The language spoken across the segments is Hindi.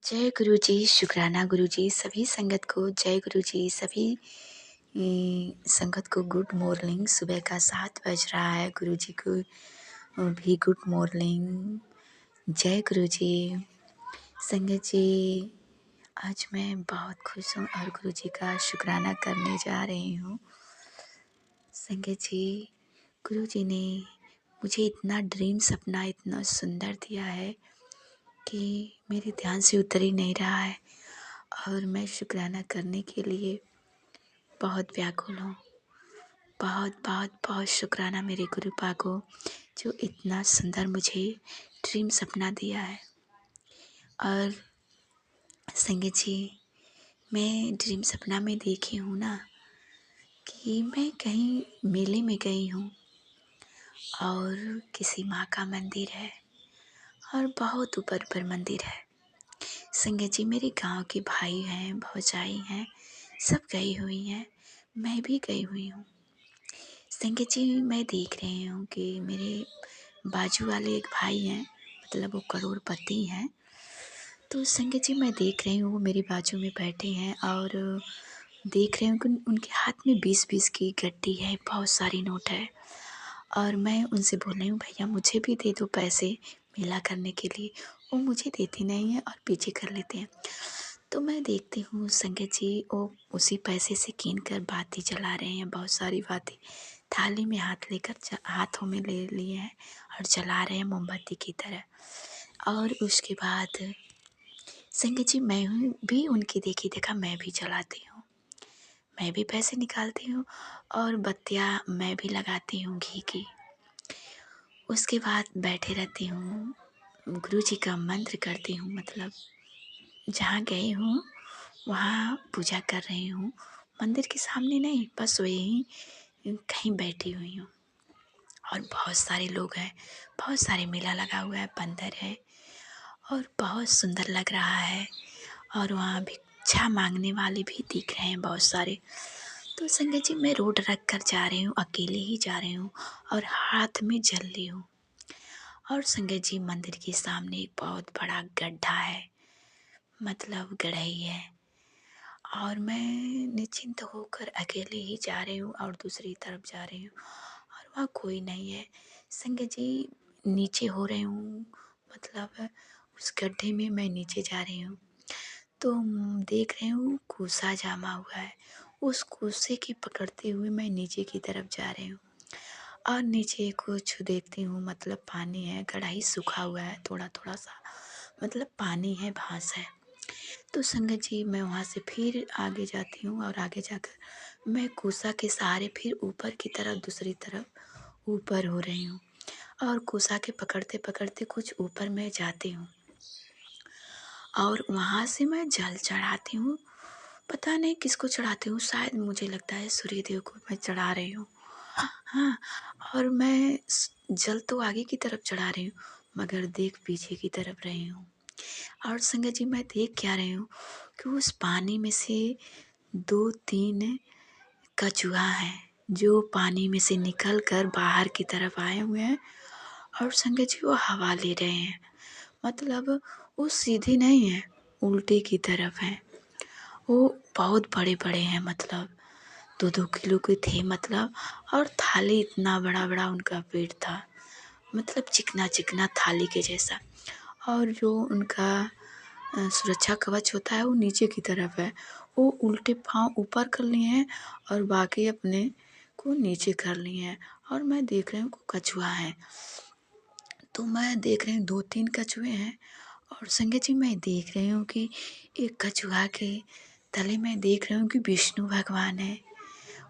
जय गुरु जी, शुक्राना गुरु जी, सभी संगत को जय गुरु जी, सभी संगत को गुड मॉर्निंग। सुबह का 7 बज रहा है, गुरु जी को भी गुड मॉर्निंग। जय गुरु जी। संगत जी, आज मैं बहुत खुश हूँ और गुरु जी का शुक्राना करने जा रही हूँ। संगत जी, गुरु जी ने मुझे इतना ड्रीम सपना इतना सुंदर दिया है कि मेरे ध्यान से उतर ही नहीं रहा है और मैं शुक्राना करने के लिए बहुत व्याकुल हूँ। बहुत बहुत बहुत शुक्राना मेरे गुरु पा को, जो इतना सुंदर मुझे ड्रीम सपना दिया है। और संगत जी, मैं ड्रीम सपना में देखी हूँ ना कि मैं कहीं मेले में गई हूँ और किसी माँ का मंदिर है और बहुत ऊपर पर मंदिर है। संगत जी, मेरे गांव के भाई हैं, भौजाई हैं, सब गई हुई हैं, मैं भी गई हुई हूँ। संगत जी, मैं देख रही हूँ कि मेरे बाजू वाले एक भाई हैं, मतलब वो करोड़पति हैं। तो संगत जी, मैं देख रही हूँ वो मेरे बाजू में बैठे हैं और देख रही हूँ कि उनके हाथ में 20-20 की गड्डी है, बहुत सारी नोट है। और मैं उनसे बोल रही हूँ, भैया मुझे भी दे दो पैसे मेला करने के लिए। वो मुझे देते नहीं हैं और पीछे कर लेते हैं। तो मैं देखती हूँ संगत जी, वो उसी पैसे से कीन कर बाती जला रहे हैं, बहुत सारी बाती थाली में हाथ लेकर हाथों में ले लिए हैं और जला रहे हैं मोमबत्ती की तरह। और उसके बाद संगत जी, मैं भी उनकी देखी देखा मैं भी जलाती हूँ, मैं भी पैसे निकालती हूँ और बत्तियाँ मैं भी लगाती हूँ घी की। उसके बाद बैठे रहती हूँ, गुरु जी का मंत्र करती हूँ, मतलब जहाँ गई हूँ वहाँ पूजा कर रही हूँ, मंदिर के सामने नहीं, बस वहीं कहीं बैठी हुई हूँ। और बहुत सारे लोग हैं, बहुत सारे मेला लगा हुआ है, बंदर है और बहुत सुंदर लग रहा है। और वहाँ भिक्षा मांगने वाले भी दिख रहे हैं बहुत सारे। तो संगत जी, मैं रोड रख कर जा रही हूँ, अकेले ही जा रही हूँ और हाथ में जल रही हूँ। और संगत जी, मंदिर के सामने एक बहुत बड़ा गड्ढा है, मतलब गढ़ई है। और मैं निश्चिंत होकर अकेले ही जा रही हूँ और दूसरी तरफ जा रही हूँ और वहाँ कोई नहीं है। संगत जी, नीचे हो रही हूँ, मतलब उस गड्ढे में मैं नीचे जा रही हूँ तो देख रही हूँ कूसा जमा हुआ है। उस कूसे की पकड़ते हुए मैं नीचे की तरफ जा रही हूँ और नीचे कुछ देखती हूँ, मतलब पानी है, गढ़ाई सूखा हुआ है थोड़ा थोड़ा सा, मतलब पानी है, घास है। तो संगत जी, मैं वहाँ से फिर आगे जाती हूँ और आगे जाकर मैं कूसा के सहारे फिर ऊपर की तरफ, दूसरी तरफ ऊपर हो रही हूँ और कूसा के पकड़ते पकड़ते कुछ ऊपर मैं जाती हूँ और वहाँ से मैं जल चढ़ाती हूँ। पता नहीं किसको चढ़ाती हूँ, शायद मुझे लगता है सूर्य देव को मैं चढ़ा रही हूँ। हाँ, और मैं जल तो आगे की तरफ चढ़ा रही हूँ मगर देख पीछे की तरफ रही हूँ। और संगत जी, मैं देख क्या रही हूँ कि उस पानी में से 2-3 कछुआ हैं जो पानी में से निकल कर बाहर की तरफ आए हुए हैं। और संगत जी, वो हवा ले रहे हैं, मतलब वो सीधे नहीं है, उल्टे की तरफ हैं। वो बहुत बड़े बड़े हैं, मतलब 2-2 किलो के थे, मतलब। और थाली इतना बड़ा बड़ा उनका पेट था, मतलब चिकना चिकना थाली के जैसा। और जो उनका सुरक्षा कवच होता है वो नीचे की तरफ है। वो उल्टे पाँव ऊपर कर लिए हैं और बाकी अपने को नीचे कर लिए हैं। और मैं देख रही हूँ कछुआ है, तो मैं देख रही हूँ 2-3 कछुए हैं। और संगत जी, मैं देख रही हूँ कि एक कछुआ के तले में देख रही हूँ कि विष्णु भगवान है,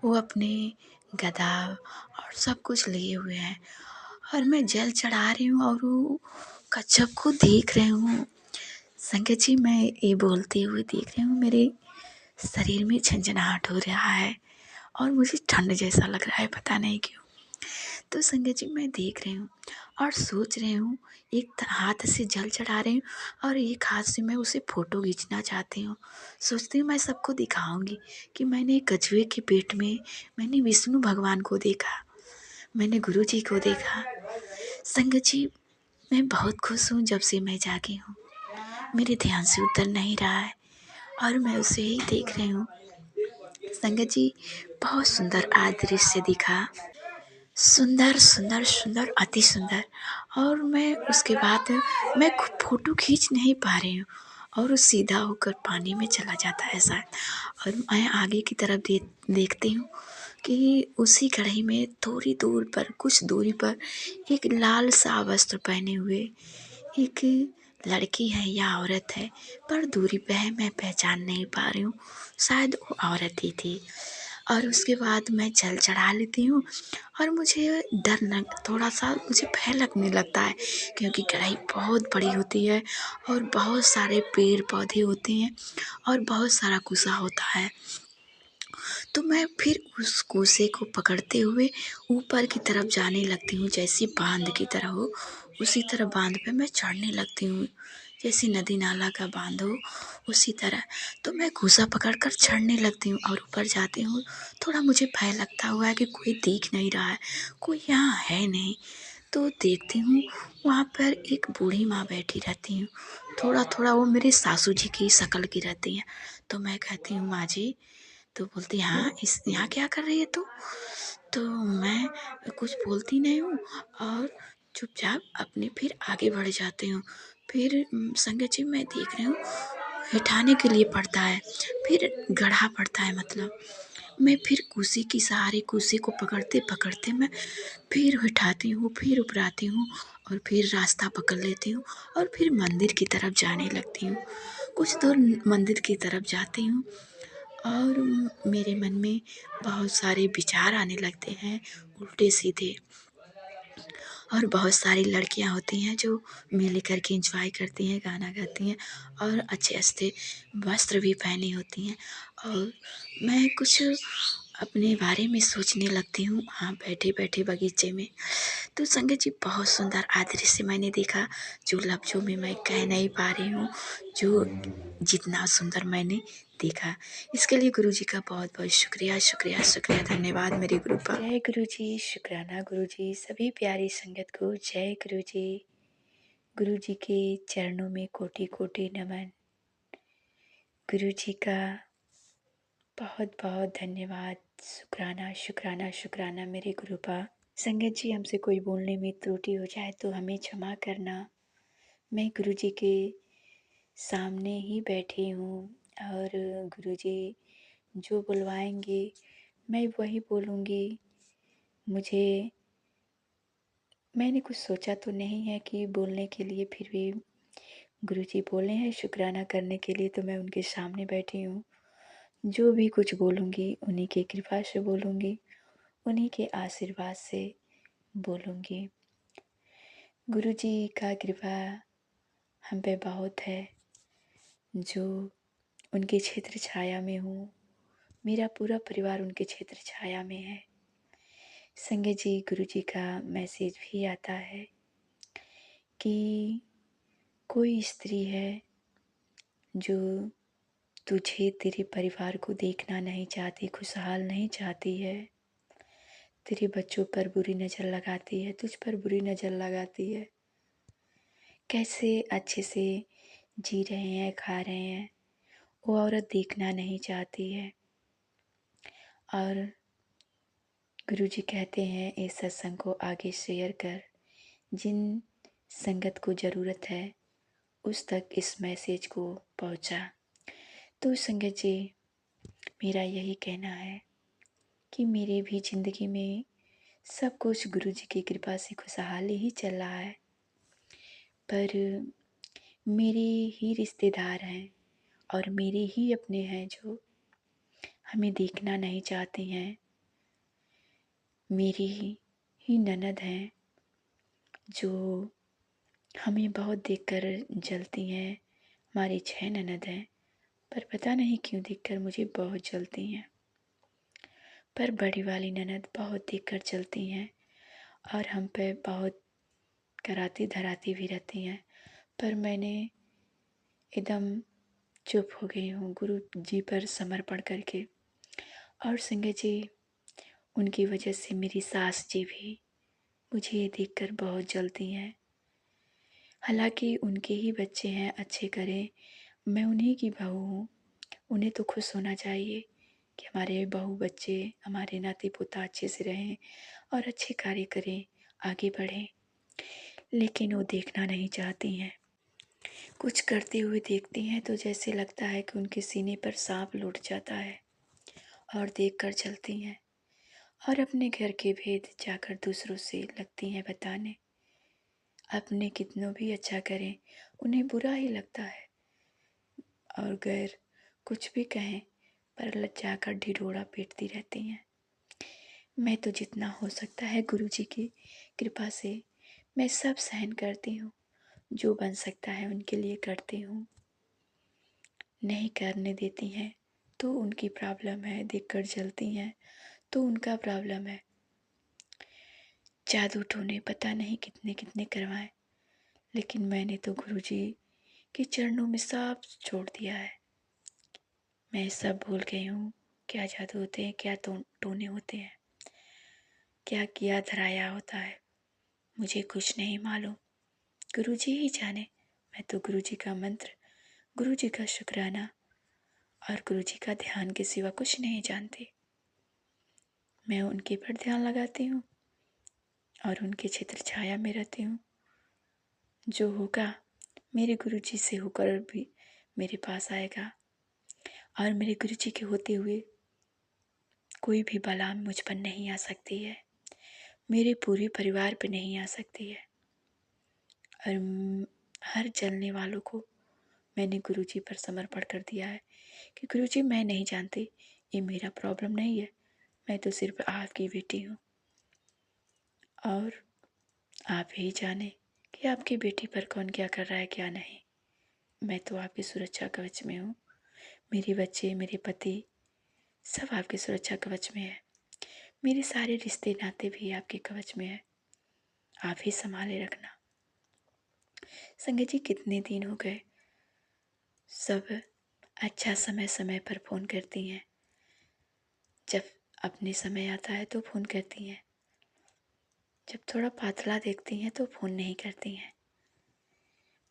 वो अपने गदा और सब कुछ लिए हुए हैं। और मैं जल चढ़ा रही हूँ और वो कच्छप को देख रही हूँ। संगत जी, मैं ये बोलते हुए देख रही हूँ, मेरे शरीर में झंझनाहट हो रहा है और मुझे ठंड जैसा लग रहा है, पता नहीं क्यों। तो संगत जी, मैं देख रही हूँ और सोच रही हूँ, एक हाथ से जल चढ़ा रही हूँ और एक हाथ से मैं उसे फ़ोटो खींचना चाहती हूँ। सोचती हूँ मैं सबको दिखाऊंगी कि मैंने कछुए के पेट में मैंने विष्णु भगवान को देखा, मैंने गुरु जी को देखा। संगत जी, मैं बहुत खुश हूँ जब से मैं जागी हूँ। मेरे ध्यान से उतर नहीं रहा है और मैं उसे ही देख रही हूँ। संगत जी, बहुत सुंदर आज दृश्य दिखा। सुंदर सुंदर सुंदर, अति सुंदर। और मैं उसके बाद मैं फ़ोटो खींच नहीं पा रही हूँ और वो सीधा होकर पानी में चला जाता है शायद। और मैं आगे की तरफ देखती हूँ कि उसी कढ़ाई में थोड़ी दूर पर, कुछ दूरी पर एक लाल सा वस्त्र पहने हुए एक लड़की है या औरत है, पर दूरी पे है, मैं पहचान नहीं पा रही हूँ। शायद वो औरत ही थी। और उसके बाद मैं जल चढ़ा लेती हूँ और मुझे डर लग थोड़ा सा मुझे भय लगने लगता है, क्योंकि कढ़ाई बहुत बड़ी होती है और बहुत सारे पेड़ पौधे होते हैं और बहुत सारा कुसा होता है। तो मैं फिर उस कुसे को पकड़ते हुए ऊपर की तरफ जाने लगती हूँ, जैसे बांध की तरह हो उसी तरह बांध पे मैं चढ़ने लगती हूँ, जैसे नदी नाला का बांध हो उसी तरह। तो मैं कुसा पकड़कर चढ़ने लगती हूँ और ऊपर जाती हूँ। थोड़ा मुझे भय लगता हुआ है कि कोई देख नहीं रहा है, कोई यहाँ है नहीं। तो देखती हूँ वहाँ पर एक बूढ़ी माँ बैठी रहती हूँ, थोड़ा थोड़ा वो मेरे सासू जी की शक्ल की रहती हैं। तो मैं कहती हूँ, माँ जी। तो बोलती, हाँ, इस यहाँ क्या कर रही है तू? तो मैं कुछ बोलती नहीं हूँ और चुपचाप अपने फिर आगे बढ़ जाती हूँ। फिर संगत जी, मैं देख रही हूँ हिठाने के लिए पड़ता है, फिर गड्ढा पड़ता है, मतलब मैं फिर कुर्सी के सहारे कुर्सी को पकड़ते पकड़ते मैं फिर उठाती हूँ, फिर उपराती हूँ और फिर रास्ता पकड़ लेती हूँ और फिर मंदिर की तरफ जाने लगती हूँ। कुछ दूर मंदिर की तरफ जाती हूँ और मेरे मन में बहुत सारे विचार आने लगते हैं, उल्टे सीधे। और बहुत सारी लड़कियां होती हैं जो मिल कर के एंजॉय करती हैं, गाना गाती हैं और अच्छे अच्छे वस्त्र भी पहनी होती हैं। और मैं कुछ अपने बारे में सोचने लगती हूँ वहाँ बैठे बैठे बगीचे में। तो संगत जी, बहुत सुंदर दृश्य मैंने देखा, जो लफ्ज़ों में मैं कह नहीं पा रही हूँ, जो जितना सुंदर मैंने देखा। इसके लिए गुरु जी का बहुत बहुत शुक्रिया शुक्रिया शुक्रिया, धन्यवाद मेरे गुरु का। जय गुरु जी, शुक्राना गुरु जी, सभी प्यारी संगत को जय गुरु जी। गुरु जी के चरणों में कोटि कोटि नमन। गुरु जी का बहुत बहुत धन्यवाद, शुक्राना शुक्राना शुक्राना मेरे गुरु का। संगत जी, हमसे कोई बोलने में त्रुटि हो जाए तो हमें क्षमा करना। मैं गुरु जी के सामने ही बैठी हूँ और गुरु जी जो बुलवाएंगे मैं वही बोलूँगी। मैंने कुछ सोचा तो नहीं है कि बोलने के लिए, फिर भी गुरु जी बोले हैं शुक्राना करने के लिए, तो मैं उनके सामने बैठी हूँ। जो भी कुछ बोलूँगी उन्हीं की कृपा से बोलूँगी, उन्हीं के आशीर्वाद से बोलूँगी। गुरु जी का कृपा हम पे बहुत है, जो उनके क्षेत्र छाया में हूँ। मेरा पूरा परिवार उनके क्षेत्र छाया में है। संगत जी, गुरु जी का मैसेज भी आता है कि कोई स्त्री है जो तुझे, तेरे परिवार को देखना नहीं चाहती, खुशहाल नहीं चाहती है, तेरे बच्चों पर बुरी नज़र लगाती है, तुझ पर बुरी नज़र लगाती है। कैसे अच्छे से जी रहे हैं, खा रहे हैं, वो औरत देखना नहीं चाहती है। और गुरुजी कहते हैं, इस सत्संग को आगे शेयर कर, जिन संगत को ज़रूरत है उस तक इस मैसेज को पहुंचा। तो संगत जी, मेरा यही कहना है कि मेरी भी ज़िंदगी में सब कुछ गुरुजी की कृपा से खुशहाली ही चल रहा है, पर मेरे ही रिश्तेदार हैं और मेरे ही अपने हैं जो हमें देखना नहीं चाहते हैं। मेरी ही ननद हैं जो हमें बहुत देखकर जलती हैं। हमारी 6 ननद हैं, पर पता नहीं क्यों देखकर मुझे बहुत जलती हैं। पर बड़ी वाली ननद बहुत देखकर जलती हैं और हम पे बहुत कराती धराती भी रहती हैं। पर मैंने एकदम चुप हो गई हूँ गुरु जी पर समर्पण करके। और संगत जी, उनकी वजह से मेरी सास जी भी मुझे देखकर बहुत जलती हैं। हालांकि उनके ही बच्चे हैं, अच्छे करें। मैं उन्हीं की बहू हूँ, उन्हें तो खुश होना चाहिए कि हमारे बहू बच्चे, हमारे नाती पोता अच्छे से रहें और अच्छे कार्य करें, आगे बढ़ें। लेकिन वो देखना नहीं चाहती हैं। कुछ करते हुए देखती हैं तो जैसे लगता है कि उनके सीने पर सांप लौट जाता है, और देख कर चलती हैं और अपने घर के भेद जाकर दूसरों से लगती हैं बताने। अपने कितनों भी अच्छा करें, उन्हें बुरा ही लगता है, और गैर कुछ भी कहें पर लज्जा कर ढिढोरा पीटती रहती हैं। मैं तो जितना हो सकता है गुरुजी की कृपा से मैं सब सहन करती हूँ, जो बन सकता है उनके लिए करती हूँ। नहीं करने देती हैं तो उनकी प्रॉब्लम है, देखकर जलती हैं तो उनका प्रॉब्लम है। जादू टोने पता नहीं कितने कितने करवाए, लेकिन मैंने तो गुरुजी के चरणों में सब छोड़ दिया है। मैं सब भूल गई हूँ, क्या जादू होते हैं, क्या टोने होते हैं, क्या किया धराया होता है, मुझे कुछ नहीं मालूम। गुरुजी ही जाने। मैं तो गुरुजी का मंत्र, गुरुजी का शुक्राना और गुरुजी का ध्यान के सिवा कुछ नहीं जानती। मैं उनके पर ध्यान लगाती हूँ और उनके छत्र छाया में रहती हूँ। जो होगा मेरे गुरुजी से होकर भी मेरे पास आएगा, और मेरे गुरुजी के होते हुए कोई भी बला मुझ पर नहीं आ सकती है, मेरे पूरे परिवार पर नहीं आ सकती है। और हर जलने वालों को मैंने गुरुजी पर समर्पण कर दिया है कि गुरुजी मैं नहीं जानती, ये मेरा प्रॉब्लम नहीं है, मैं तो सिर्फ आपकी बेटी हूँ, और आप ही जाने कि आपकी बेटी पर कौन क्या कर रहा है क्या नहीं। मैं तो आपकी सुरक्षा कवच में हूँ। मेरे बच्चे, मेरे पति सब आपके सुरक्षा कवच में है। मेरे सारे रिश्ते नाते भी आपके कवच में है, आप ही संभाले रखना। संगत जी कितने दिन हो गए, सब अच्छा समय समय पर फ़ोन करती हैं, जब अपने समय आता है तो फ़ोन करती हैं, जब थोड़ा पातला देखती हैं तो फ़ोन नहीं करती हैं।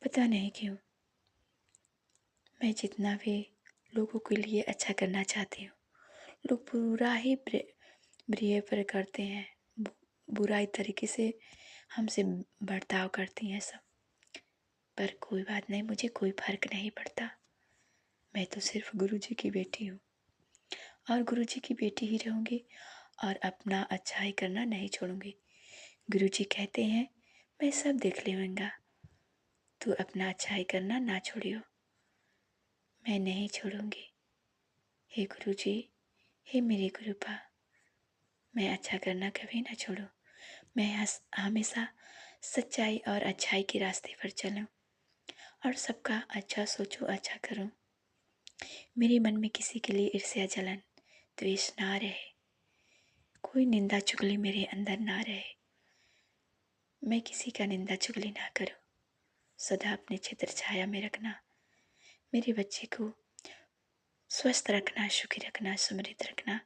पता नहीं क्यों। मैं जितना भी लोगों के लिए अच्छा करना चाहती हूँ, लोग बुरा ही बिहेव करते हैं, बुराई तरीके से हमसे बर्ताव करती हैं सब। पर कोई बात नहीं, मुझे कोई फर्क नहीं पड़ता। मैं तो सिर्फ गुरुजी की बेटी हूँ और गुरुजी की बेटी ही रहूँगी, और अपना अच्छाई करना नहीं छोड़ूंगी। गुरुजी कहते हैं मैं सब देख लूँगा, तू अपना अच्छाई करना ना छोड़ियो। मैं नहीं छोड़ूंगी। हे गुरुजी, हे मेरे गुरुपा, मैं अच्छा करना कभी ना छोड़ूं। मैं हमेशा सच्चाई और अच्छाई के रास्ते पर चलूं और सबका अच्छा सोचूं, अच्छा करूं। मेरे मन में किसी के लिए ईर्ष्या जलन द्वेष ना रहे, कोई निंदा चुगली मेरे अंदर ना रहे। मैं किसी का निंदा चुगली ना करूं, सदा अपने छत्र छाया में रखना, मेरे बच्चे को स्वस्थ रखना, सुखी रखना, समृद्ध रखना।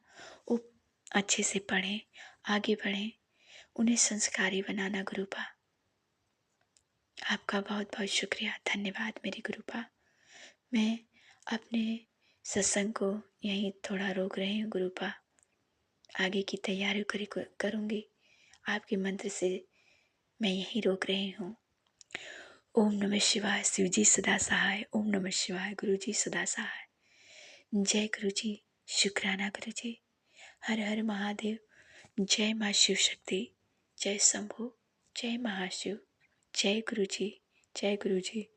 वो अच्छे से पढ़ें, आगे बढ़ें, उन्हें संस्कारी बनाना गुरुपा। आपका बहुत बहुत शुक्रिया, धन्यवाद मेरे गुरुपा। मैं अपने सत्संग को यहीं थोड़ा रोक रही हूँ गुरुपा, आगे की तैयारी करूँगी। आपके मंत्र से मैं यहीं रोक रही हूँ। ओम नमः शिवाय, शिव जी सदा सहाय। ओम नमः शिवाय, गुरु जी सदा सहाय। जय गुरु जी, शुक्राना गुरु जी। हर हर महादेव। जय माँ शिव शक्ति, जय शंभु, जय महाशिव। जय गुरु जी, जय गुरु जी।